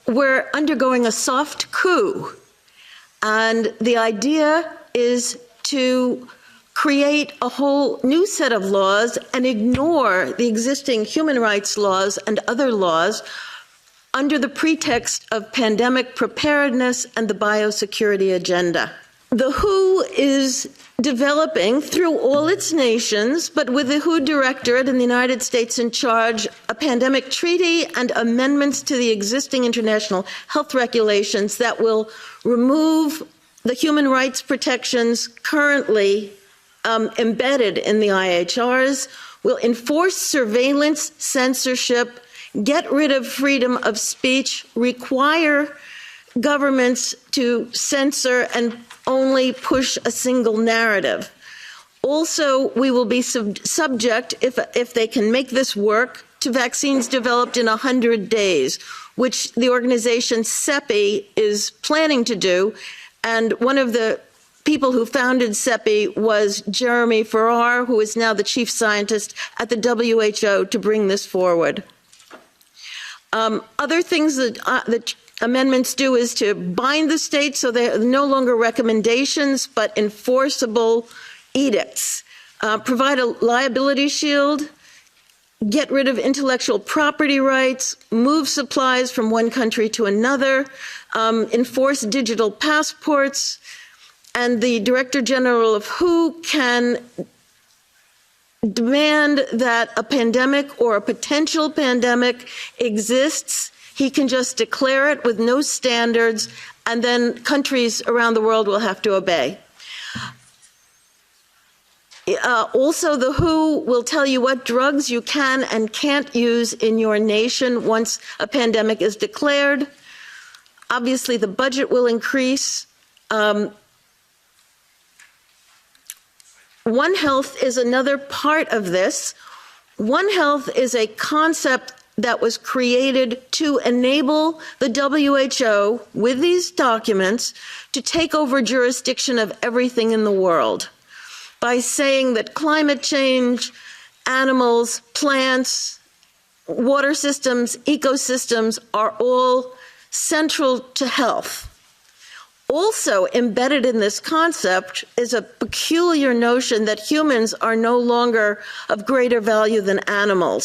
we're undergoing a soft coup, and the idea is to create a whole new set of laws and ignore the existing human rights laws and other laws under the pretext of pandemic preparedness and the biosecurity agenda. The WHO is developing through all its nations, but with the WHO Directorate in the United States in charge, a pandemic treaty and amendments to the existing international health regulations that will remove the human rights protections currently embedded in the IHRs, will enforce surveillance, censorship, get rid of freedom of speech, require governments to censor and only push a single narrative. Also, we will be subject, if they can make this work, to vaccines developed in 100 days, which the organization CEPI is planning to do. And one of the people who founded CEPI was Jeremy Farrar, who is now the chief scientist at the WHO to bring this forward. Other things that the amendments do is to bind the states so they're no longer recommendations but enforceable edicts, provide a liability shield, get rid of intellectual property rights, move supplies from one country to another, enforce digital passports, and the Director General of WHO can demand that a pandemic or a potential pandemic exists. He can just declare it with no standards, and then countries around the world will have to obey. Also, the WHO will tell you what drugs you can and can't use in your nation once a pandemic is declared. Obviously, the budget will increase. One Health is another part of this. One Health is a concept that was created to enable the WHO, with these documents, to take over jurisdiction of everything in the world by saying that climate change, animals, plants, water systems, ecosystems are all central to health. Also embedded in this concept is a peculiar notion that humans are no longer of greater value than animals.